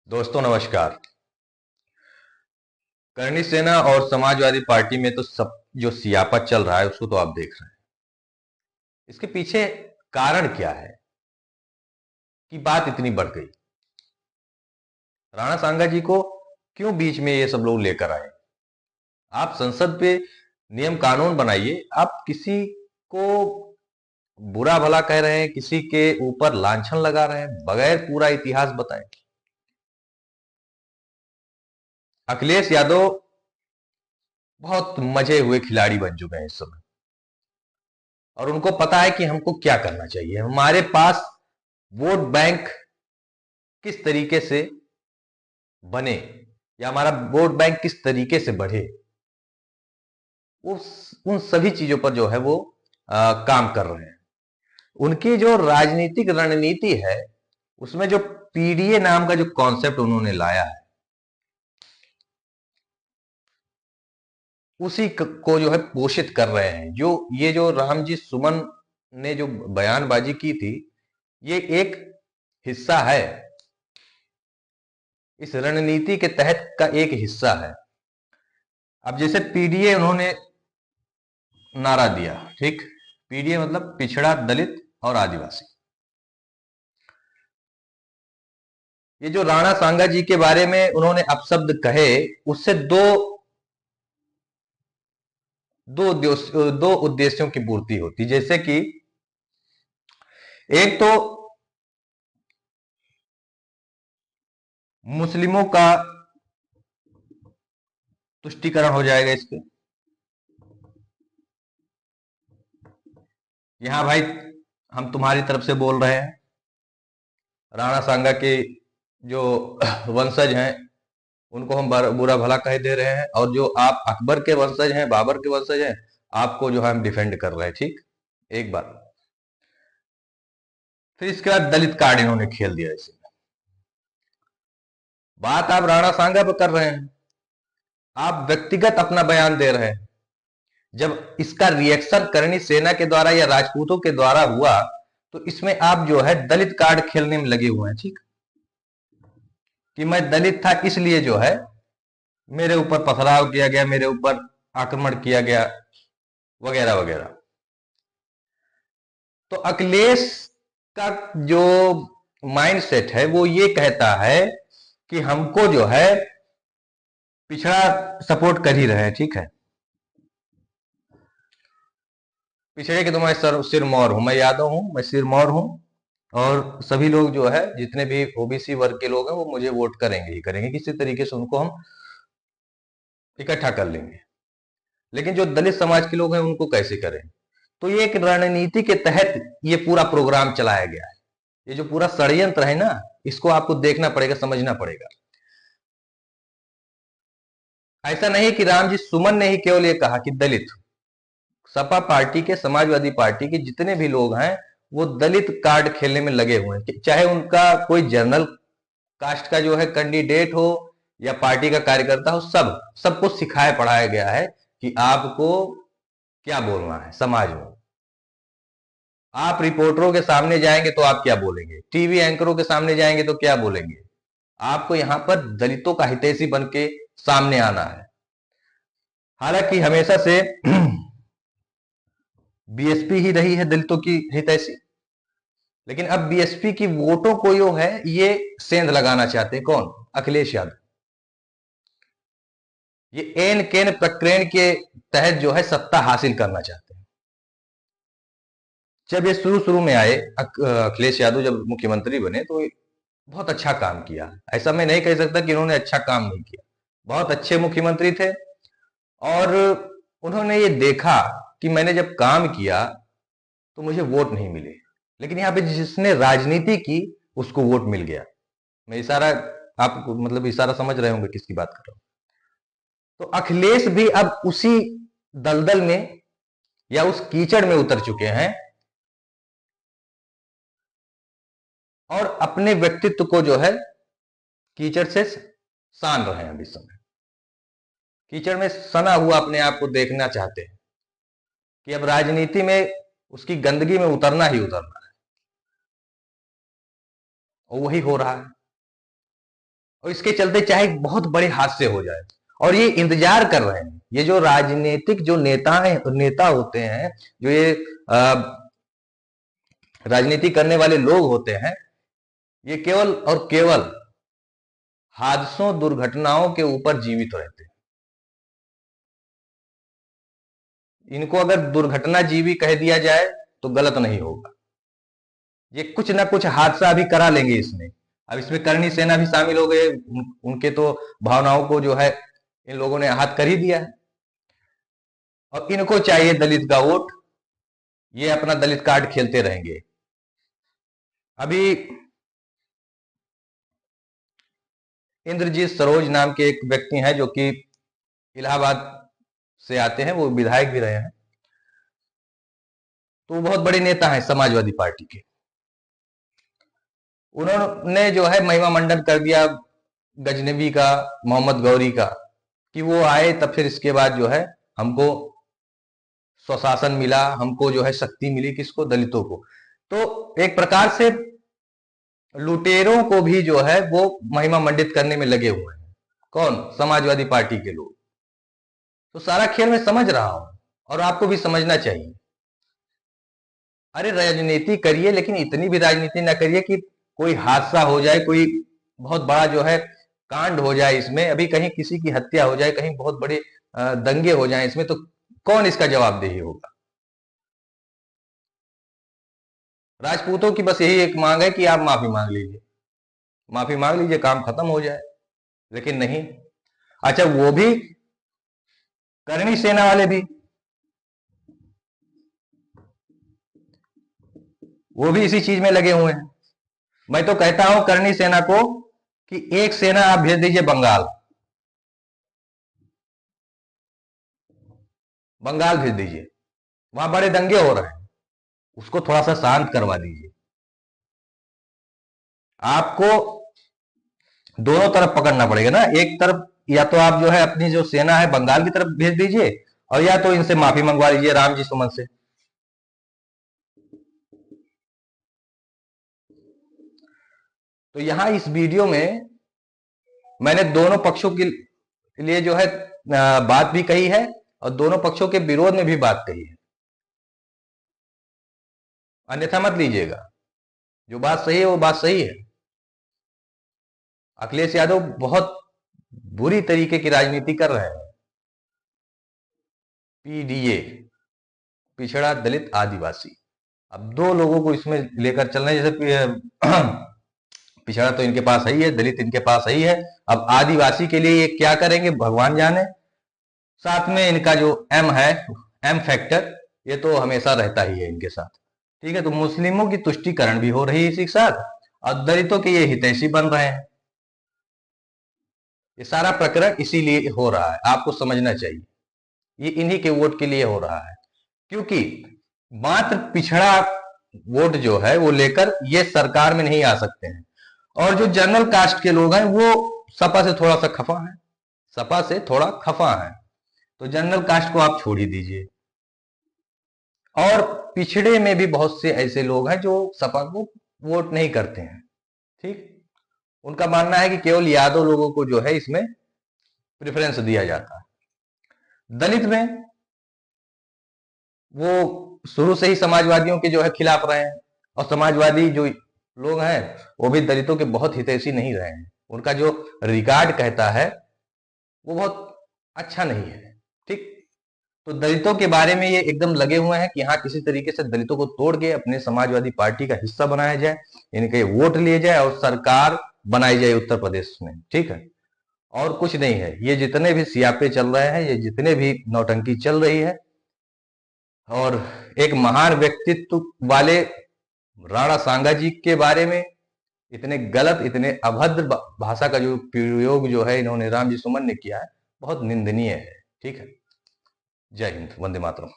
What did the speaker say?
दोस्तों नमस्कार। करणी सेना और समाजवादी पार्टी में तो सब जो सियापत चल रहा है उसको तो आप देख रहे हैं। इसके पीछे कारण क्या है कि बात इतनी बढ़ गई? राणा सांगा जी को क्यों बीच में ये सब लोग लेकर आए? आप संसद पे नियम कानून बनाइए। आप किसी को बुरा भला कह रहे हैं, किसी के ऊपर लांछन लगा रहे हैं बगैर पूरा इतिहास बताए। अखिलेश यादव बहुत मजे हुए खिलाड़ी बन चुके हैं इस समय, और उनको पता है कि हमको क्या करना चाहिए। हमारे पास वोट बैंक किस तरीके से बने या हमारा वोट बैंक किस तरीके से बढ़े, उन सभी चीजों पर जो है वो काम कर रहे हैं। उनकी जो राजनीतिक रणनीति है उसमें जो पीडीए नाम का जो कॉन्सेप्ट उन्होंने लाया है उसी को जो है पोषित कर रहे हैं। जो रामजी सुमन ने जो बयानबाजी की थी, ये एक हिस्सा है, इस रणनीति के तहत का एक हिस्सा है। अब जैसे पीडीए उन्होंने नारा दिया, ठीक, पीडीए मतलब पिछड़ा, दलित और आदिवासी। ये जो राणा सांगा जी के बारे में उन्होंने अपशब्द कहे, उससे दो उद्देश्यों की पूर्ति होती। जैसे कि एक तो मुस्लिमों का तुष्टीकरण हो जाएगा इस पे। यहां भाई हम तुम्हारी तरफ से बोल रहे हैं, राणा सांगा के जो वंशज हैं उनको हम बुरा भला कह दे रहे हैं, और जो आप अकबर के वंशज हैं, बाबर के वंशज हैं, आपको जो है हम डिफेंड कर रहे हैं। ठीक, एक बात। फिर इसके बाद दलित कार्ड इन्होंने खेल दिया। इसे बात आप राणा सांगा पर कर रहे हैं, आप व्यक्तिगत अपना बयान दे रहे हैं। जब इसका रिएक्शन करणी सेना के द्वारा या राजपूतों के द्वारा हुआ तो इसमें आप जो है दलित कार्ड खेलने में लगे हुए हैं। ठीक, कि मैं दलित था इसलिए जो है मेरे ऊपर पथराव किया गया, मेरे ऊपर आक्रमण किया गया, वगैरह वगैरह। तो अखिलेश का जो माइंडसेट है वो ये कहता है कि हमको जो है पिछड़ा सपोर्ट कर ही रहे हैं। ठीक है, पिछड़े के तो मैं सिरमौर हूं, मैं यादव हूं, मैं सिरमौर हूं, और सभी लोग जो है जितने भी ओबीसी वर्ग के लोग हैं वो मुझे वोट करेंगे ही करेंगे, किसी तरीके से उनको हम इकट्ठा कर लेंगे। लेकिन जो दलित समाज के लोग हैं उनको कैसे करें? तो ये एक रणनीति के तहत ये पूरा प्रोग्राम चलाया गया है। ये जो पूरा षड्यंत्र है ना, इसको आपको देखना पड़ेगा, समझना पड़ेगा। ऐसा नहीं कि रामजी सुमन ने ही केवल ये कहा कि दलित। सपा पार्टी के, समाजवादी पार्टी के जितने भी लोग हैं वो दलित कार्ड खेलने में लगे हुए हैं, चाहे उनका कोई जनरल कास्ट का जो है कैंडिडेट हो या पार्टी का कार्यकर्ता हो। सबको सिखाया पढ़ाया गया है कि आपको क्या बोलना है समाज में। आप रिपोर्टरों के सामने जाएंगे तो आप क्या बोलेंगे, टीवी एंकरों के सामने जाएंगे तो क्या बोलेंगे। आपको यहां पर दलितों का हितैषी बन के सामने आना है। हालांकि हमेशा से बीएसपी ही रही है दलितों की हितैषी, लेकिन अब बीएसपी की वोटों को जो है ये सेंध लगाना चाहते हैं। कौन? अखिलेश यादव। ये एन केन प्रकरण के तहत जो है सत्ता हासिल करना चाहते हैं। जब ये शुरू शुरू में आए, अखिलेश यादव जब मुख्यमंत्री बने तो बहुत अच्छा काम किया। ऐसा मैं नहीं कह सकता कि इन्होंने अच्छा काम नहीं किया, बहुत अच्छे मुख्यमंत्री थे। और उन्होंने ये देखा कि मैंने जब काम किया तो मुझे वोट नहीं मिले, लेकिन यहाँ पे जिसने राजनीति की उसको वोट मिल गया। मैं इशारा, आप मतलब इशारा समझ रहे होंगे किसकी बात कर रहा हूं। तो अखिलेश भी अब उसी दलदल में या उस कीचड़ में उतर चुके हैं, और अपने व्यक्तित्व को जो है कीचड़ से सान रहे हैं। अभी समय कीचड़ में सना हुआ अपने आप को देखना चाहते हैं कि अब राजनीति में उसकी गंदगी में उतरना ही उतरना है, और वही हो रहा है। और इसके चलते चाहे बहुत बड़े हादसे हो जाए, और ये इंतजार कर रहे हैं। ये जो राजनीतिक जो नेता होते हैं, जो ये राजनीति करने वाले लोग होते हैं, ये केवल और केवल हादसों दुर्घटनाओं के ऊपर जीवित रहते हैं। इनको अगर दुर्घटना जीवी कह दिया जाए तो गलत नहीं होगा। ये कुछ ना कुछ हादसा भी करा लेंगे इसमें। अब इसमें करणी सेना भी शामिल हो गए, उनके तो भावनाओं को जो है इन लोगों ने आहत कर ही दिया है। और इनको चाहिए दलित का वोट, ये अपना दलित कार्ड खेलते रहेंगे। अभी इंद्रजीत सरोज नाम के एक व्यक्ति हैं जो कि इलाहाबाद से आते हैं, वो विधायक भी रहे हैं, तो वो बहुत बड़े नेता हैं समाजवादी पार्टी के। उन्होंने जो है महिमा मंडन कर दिया गजनबी का, मोहम्मद गौरी का, कि वो आए तब फिर इसके बाद जो है हमको स्वशासन मिला, हमको जो है शक्ति मिली, किसको? दलितों को। तो एक प्रकार से लुटेरों को भी जो है वो महिमा मंडित करने में लगे हुए हैं। कौन? समाजवादी पार्टी के लोग। तो सारा खेल मैं समझ रहा हूं और आपको भी समझना चाहिए। अरे राजनीति करिए, लेकिन इतनी भी राजनीति ना करिए कि कोई हादसा हो जाए, कोई बहुत बड़ा जो है कांड हो जाए इसमें, अभी कहीं किसी की हत्या हो जाए, कहीं बहुत बड़े दंगे हो जाए इसमें, तो कौन इसका जवाबदेही होगा? राजपूतों की बस यही एक मांग है कि आप माफी मांग लीजिए, माफी मांग लीजिए, काम खत्म हो जाए। लेकिन नहीं। अच्छा, वो भी करणी सेना वाले भी, वो भी इसी चीज में लगे हुए हैं। मैं तो कहता हूं करणी सेना को कि एक सेना आप भेज दीजिए बंगाल, बंगाल भेज दीजिए, वहां बड़े दंगे हो रहे हैं, उसको थोड़ा सा शांत करवा दीजिए। आपको दोनों तरफ पकड़ना पड़ेगा ना। एक तरफ या तो आप जो है अपनी जो सेना है बंगाल की तरफ भेज दीजिए, और या तो इनसे माफी मंगवा लीजिए, राम जी सुमन से। तो यहां इस वीडियो में मैंने दोनों पक्षों के लिए जो है बात भी कही है, और दोनों पक्षों के विरोध में भी बात कही है। अन्यथा मत लीजिएगा, जो बात सही है वो बात सही है। अखिलेश यादव बहुत बुरी तरीके की राजनीति कर रहे हैं। पीडीए, पिछड़ा दलित आदिवासी, अब दो लोगों को इसमें लेकर चलना है। जैसे पिछड़ा तो इनके पास ही है, दलित इनके पास ही है, अब आदिवासी के लिए ये क्या करेंगे भगवान जाने। साथ में इनका जो एम है, एम फैक्टर, ये तो हमेशा रहता ही है इनके साथ। ठीक है, तो मुस्लिमों की तुष्टीकरण भी हो रही है इसी के साथ, और दलितों के ये हितैषी बन रहे हैं। ये सारा प्रकरण इसीलिए हो रहा है, आपको समझना चाहिए। ये इन्हीं के वोट के लिए हो रहा है, क्योंकि मात्र पिछड़ा वोट जो है वो लेकर ये सरकार में नहीं आ सकते हैं। और जो जनरल कास्ट के लोग हैं वो सपा से थोड़ा सा खफा है, सपा से थोड़ा खफा है, तो जनरल कास्ट को आप छोड़ ही दीजिए। और पिछड़े में भी बहुत से ऐसे लोग हैं जो सपा को वोट नहीं करते हैं। ठीक, उनका मानना है कि केवल यादव लोगों को जो है इसमें प्रेफरेंस दिया जाता है। दलित में वो शुरू से ही समाजवादियों के जो है खिलाफ रहे हैं, और समाजवादी जो लोग हैं वो भी दलितों के बहुत हितैषी नहीं रहे हैं। उनका जो रिकॉर्ड कहता है वो बहुत अच्छा नहीं है। ठीक, तो दलितों के बारे में ये एकदम लगे हुए हैं कि हाँ, किसी तरीके से दलितों को तोड़ के अपने समाजवादी पार्टी का हिस्सा बनाया जाए, इनके वोट लिए जाए और सरकार बनाई जाए उत्तर प्रदेश में। ठीक है, और कुछ नहीं है। ये जितने भी सियापे चल रहे हैं, ये जितने भी नौटंकी चल रही है, और एक महान व्यक्तित्व वाले राणा सांगा जी के बारे में इतने गलत, इतने अभद्र भाषा का जो प्रयोग जो है इन्होंने राम जी सुमन ने किया है, बहुत निंदनीय है। ठीक है, जय हिंद, वंदे मातरम।